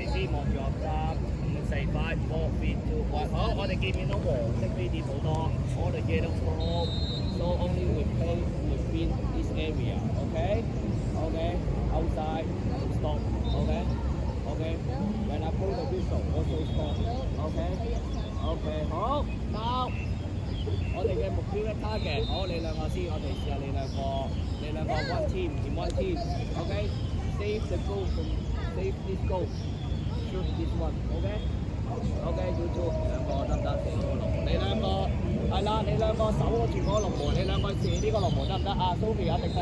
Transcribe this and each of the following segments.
哋先望住學生，5、4、5、4、3、2、1。好，我哋見面到黃色飛碟好多，我哋 yellow smoke, so only we play within this area, okay? Okay, outside, stop, okay? Okay, when I blow the whistle, also stop, okay? Okay, 好，now 我哋嘅目標一 target， 好，你兩個先，我哋試下你兩個 one team in one team，okay? Save the goal from save this goal, shoot this one, okay? Okay, you two 兩個得唔得？射嗰個龍門，你兩個係啦，你兩個守住嗰個龍門，你兩個射呢個龍門得唔得啊 ？Sophie 一定係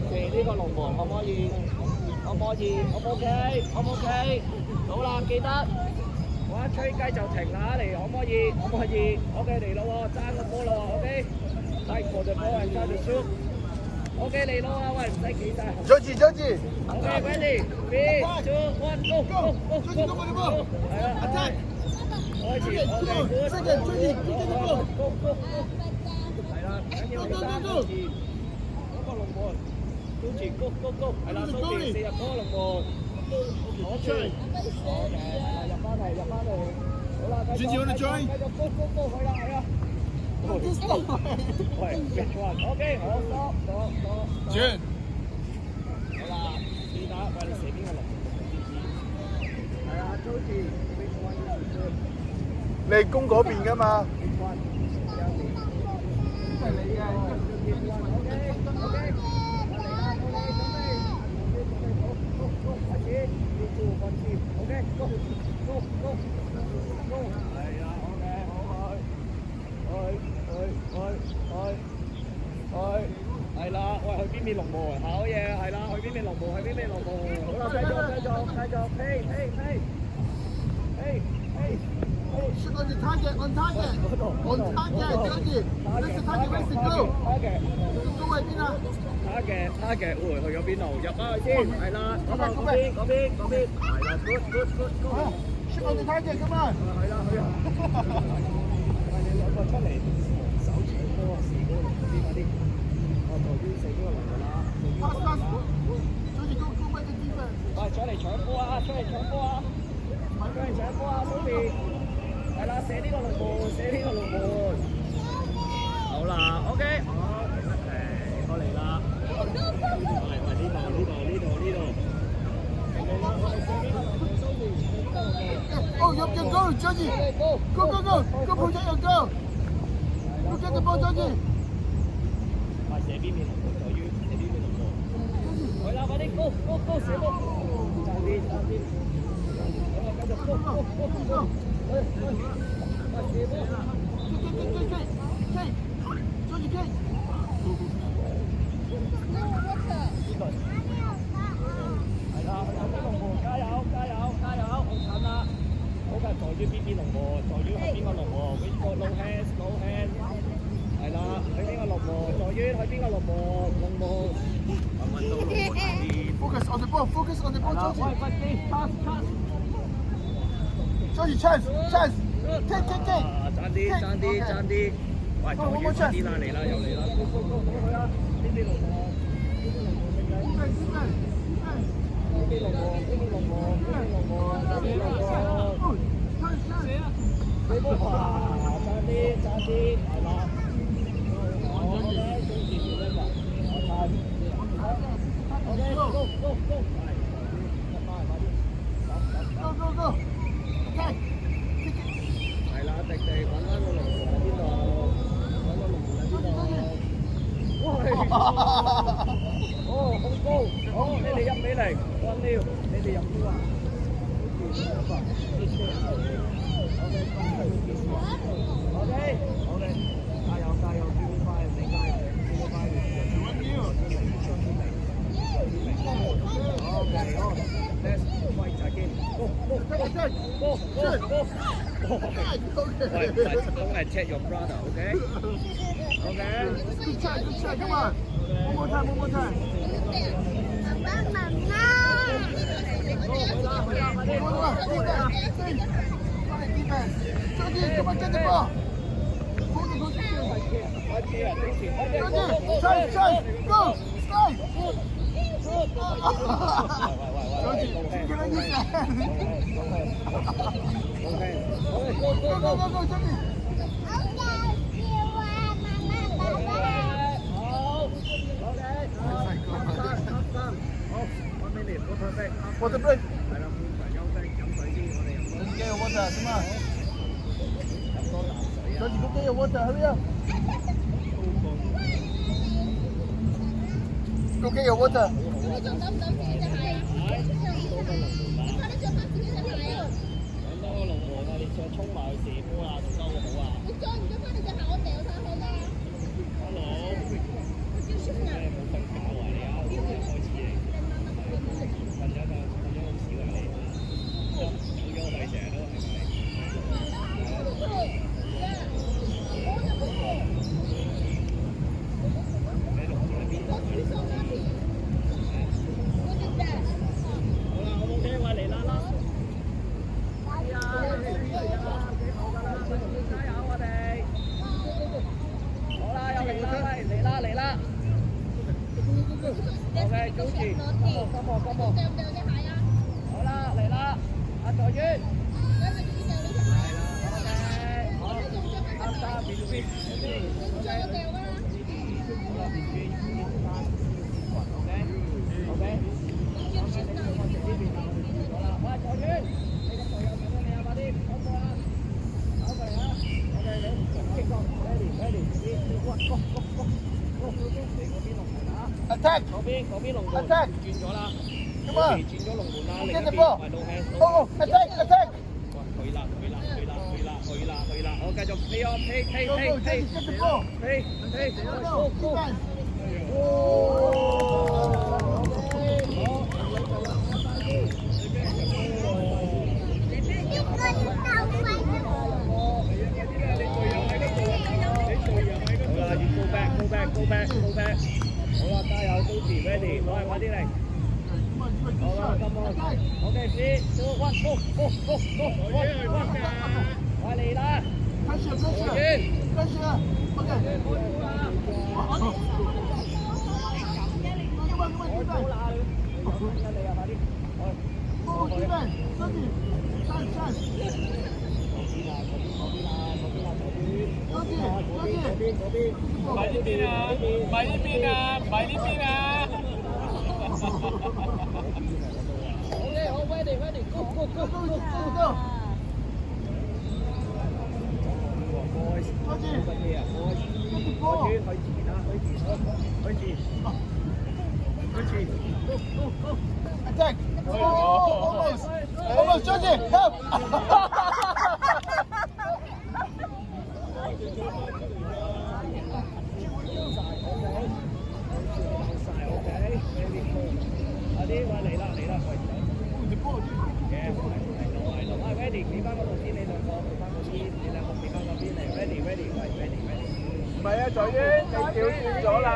射呢個龍門，可唔可以？可唔可以 ？O 唔 OK？O 唔 OK？好啦，記得我一吹雞就停啦，嚟可唔可以？可唔可以 ？OK 嚟咯喎，爭個波咯喎 ，OK？Fight for the ball and try to shoot。OK 嚟咯喎，喂唔使企晒。Georgie. OK ready? 3、2、1 go go go go。係啊。Attack。開始。OK good。Second, Georgie, get the ball. Go go go。係啦，緊要你三個字。嗰個龍門。Georgie go go go。係啦，Sophie射入嗰個龍門。攞出。OK，入翻嚟，入翻嚟。好啦，繼續。繼續 go go go 去啦，係啊。喂，which one？OK， 好，stop。轉。好啦，記得喂你射邊個龍門知唔知？係啊 ，Georgie，which one you shoot？你攻嗰邊㗎嘛？ which one？係你嘅。OK，OK。嚟啦，準備。好，開始。3、2、1 team。OK，go，go，go，go。係啊 ，OK， 好去。係啦，喂，去邊邊龍門？好嘢，係啦，去邊邊龍門？好啦，繼續，嘿。Shoot on the target, on target, Georgie. That's the target, where's the goal? Go 喺邊啊 target，會去咗邊度？入翻去先，係啦，嗰邊，係啦 ，good。Shoot on the target, come on. 係啦，去啊！喂，你兩個出嚟手搶波啊，射嗰個龍門先快啲！我代表射嗰個龍門啦，射邊個龍門啦？ Georgie, go by the defense. 喂，出嚟搶波啊，Sophie！ 係啦，射呢個龍門。好啦 ，OK， 好，我嚟啦。喂，呢度。Oh, you go, Georgie. Go protect your goal. Go get the ball, Georgie. 喂，射邊邊龍門在於射邊邊龍門。係啦，快啲 go 射波！爭啲。繼續 go。喂，射波！ K. Georgie, K. 係啦，去龍門，加油！好近啦，好近，在於邊邊龍門，在於去邊個龍門 ？Which one? No hands。係啦，去邊個龍門？在於去邊個龍門？揾到龍門啲。Focus on the ball, Georgie. 喂，快啲 pass。Georgie, chance. K. 爭啲。喂，在於快啲啦，嚟啦，又嚟啦，go去啦！邊邊龍門？你波爬，爭啲，係啦。我咧中意點咧就我睇。OK， go， Go. Okay. 係啦，迪揾翻個龍門喺邊度？哦，好高，好，你哋1-0，1-0，你哋入波啊！OK，加油，keep five，你加油，keep five，OK， 好 ，let's fight again，go， 喂，don't attack your brother，OK？ Good try, come on. One more time. Defense. Georgie, come on, get the ball. Georgie, chase, go, stay. Georgie, get on this side. Go, Georgie. Water break. Get your water, come on. Georgie, go get your water, hurry up. Go get your water. 你仲等唔等自己隻鞋？快啲着翻自己隻鞋啊！咁多個龍門啊，你再衝埋去射波啊，仲多好啊！你着唔着翻你隻鞋？我掉晒佢啦！ Hello，叫孫人。冇瞓覺啊你啊，今日開始嚟，瞓咗好少啊你，走咗去成日都係咪？你龍門喺邊度？好啦，好唔好聽話嚟啦啦！係啊，幾好㗎啦，加油我哋！好啦，又嚟啦，嚟啦嚟啦！ OK， 早住，金毛。掉唔掉隻鞋啊？好啦，嚟啦，阿財淵。你咪中意掉你隻鞋啊？ OK，好，啱啱變變。唔着就掉㗎啦。OK，好啦，喂，財淵，你個隊友等緊你啊，快啲，跑過啦，跑過嚟啊 ！OK， 你，ready，go，你嗰邊龍門啊！ Attack. 嗰邊龍門 Attack. 轉咗啦， Come on. 轉咗龍門啦，另一 Get the 邊 ball. 係 no hands。 Oh, attack, attack. 去啦，好繼續飛哦，飛 Go, go, Georgie, get the ball. 飛 Go, defense. go back，好啦，加油，都時 ready，快啲嚟， Come on, 好啦， Georgie, 咁我 attack. OK， 3、2、1， go，快嚟啦， Pressure, pressure. 完， Pressure. Okay. 開波啦， Come on, defense. 啦，你啊，快啲， Oh, defense. Georgie. Chance, chance. Georgie, Georgie. 埋呢邊啊，埋呢邊啊，OK， 好 ready，go， Go, go, go. boys， Georgie, 乜嘢啊 boys， get the ball. 去前啊，去前。 Attack. Oh, almost. Almost, Georgie. Help. The ball, ready，企翻嗰度先，你兩個企翻嗰邊，你兩個企翻嗰邊嚟 ，ready， 唔係啊，財淵，你調轉咗啦。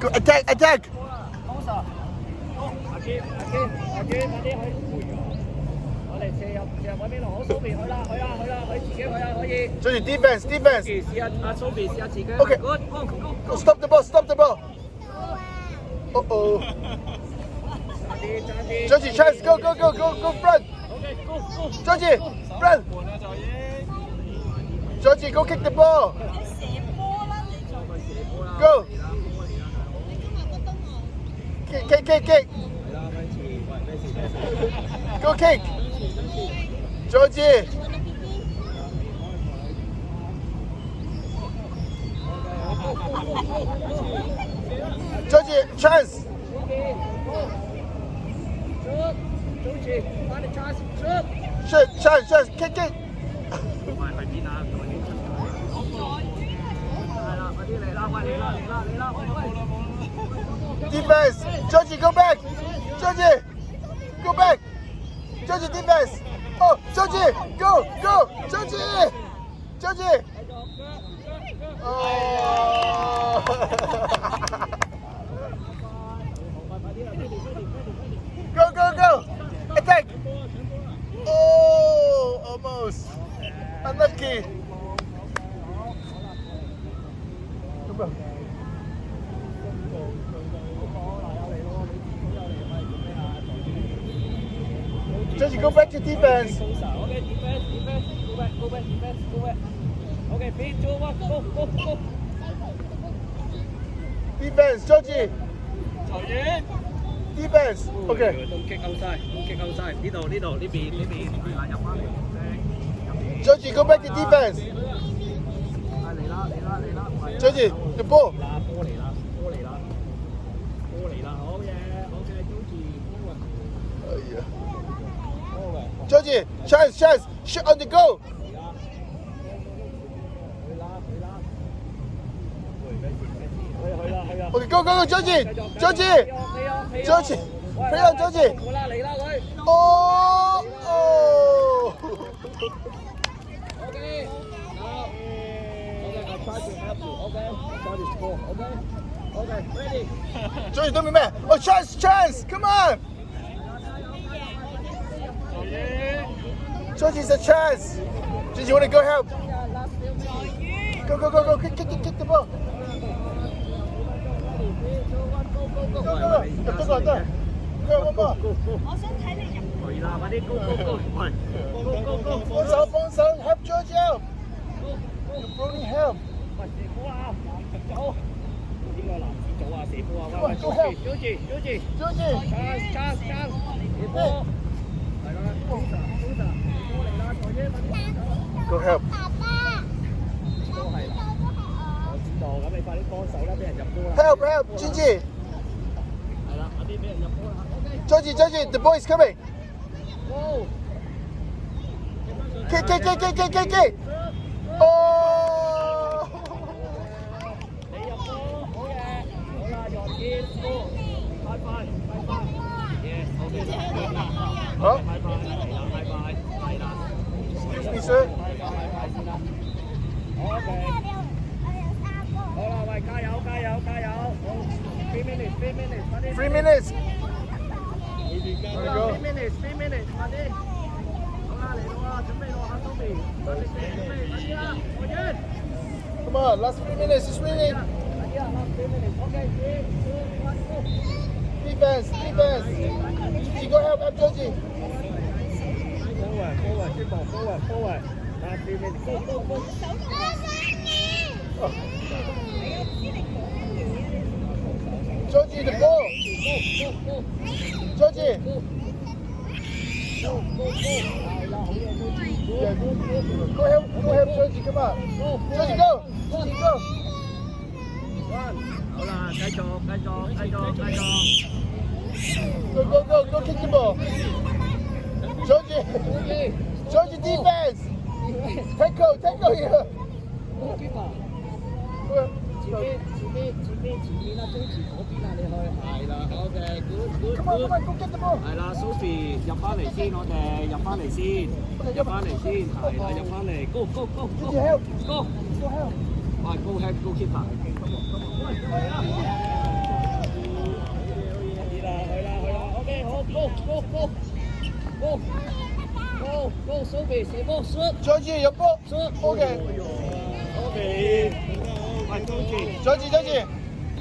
Go, attack, attack. 阿堅，快啲去。我哋射入嗰邊路，好蘇比去啦，佢自己去啊，可以。 Georgie, defense, defense. 試下阿蘇比試下自己。 Okay. Good， Go, stop the ball, stop the ball. Uh-oh. 揸啲。 Georgie, chance, go, go, go, go, go front. OK，go。 Georgie, front. Georgie, go kick the ball. Go. Kick. Go kick. Georgie. Georgie, chance. Shoot, chance, kick. 去邊啊？係啦，快啲嚟啦！喂， Defense. Georgie, go back. Georgie, go back. Georgie, defense. Oh, Georgie, go. Georgie. Oh. Go. Attack. Oh, almost. Unlucky. keeper. Georgie, go back to defense. Okay, defense. Go back. Okay, 3, 2, 1, go. Defense, Georgie. 球員。 Defense. Okay. Don't kick outside.呢度呢邊入翻嚟。 Georgie, go back to defense. 嚟啦。 Georgie, the ball. 波嚟啦，好嘢 ，OK， Georgie， Georgie, chance, shoot on the goal. 去啦 Okay, go, Georgie. Georgie, play on Georgie. 好啦，嚟啦佢 Oh. ，OK， now， OK，I try to help you， OK，try to score，OK，ready， Georgie, don't be mad. Oh, chance, come on. Georgie's a chance. Georgie, you want to go help? Go, kick the ball. Go, one more. 我想睇你入。去啦，快啲 go， 幫手 help Georgie out. Brody help. 喂，射波啊，走，點解男子組啊，射波啊，喂 Go help. ，Georgie， Georgie. chance， 射波，嚟啦 ，Rosa， 射波嚟啦，財姐快啲 Go help. 都係啦，我知道，咁你快啲幫手啦，俾人入波啦 Help, Gigi. 係啦，快啲俾人入波啦 Georgie, the boy is coming. ，OK，Go， Kick. Oh. 你入波，好嘢，好啦，右邊 ，Go， 快，Yes，OK， Huh? 快，係啦。 Excuse me, sir. OK， 好啦，喂，加油！好 ，3 minutes， 快啲。 3 minutes. 好啦 3 minutes， 快啲。好啦，嚟到啦，準備落下都未，快啲，快啲啦，我完。 Come on, last 3 minutes. It's raining. 快啲啦，last 3 minutes，OK， 3, 2, 1，go。Defense. Gigi, go help Georgie. Forward，last 3 minutes，go。 Georgie, the ball. Go。 Georgie. 係啦，好嘢 Yeah, ，Georgie。 go help Georgie. Come on. Georgie, go. Georgie, go. 好啦，繼續。 Go, kick the ball. Georgie, defense. Tackle here. Goalkeeper， 前面啦，Georgie嗰邊啊，你去係啦 ，OK，good。 Come on, go get the ball. 係啦 ，Sophie 入翻嚟先，我哋入翻嚟先，係啦，入翻嚟 ，go。 Gigi, help. Go help. 快 ，go help goalkeeper。去啦 ，OK， 好 ，go Sophie 射波 shoot。 Georgie, your ball. Okay. Georgie.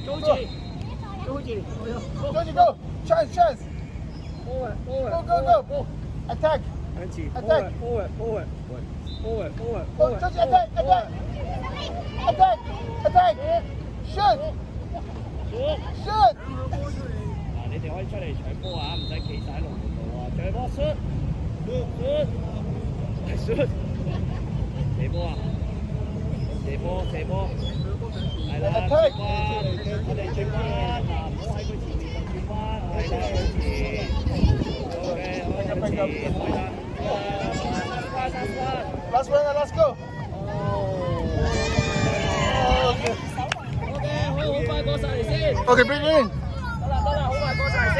Georgie， Georgie, go. Chance. forward， Go. Attack. 向前 Attack. forward， Go, Georgie, attack. Shoot. 嗱，你哋可以出嚟搶波啊，唔使企晒喺龍門度啊，搶波 shoot， 射波啊，射波，係啦，轉彎，我哋轉彎，嗱，唔好喺佢前面就轉彎，係啦，向前 ，OK， 好向前，係啦，Last one, let's go. Okay. OK，好快過晒嚟先， Okay, bring it in. 得啦，好快過晒嚟先。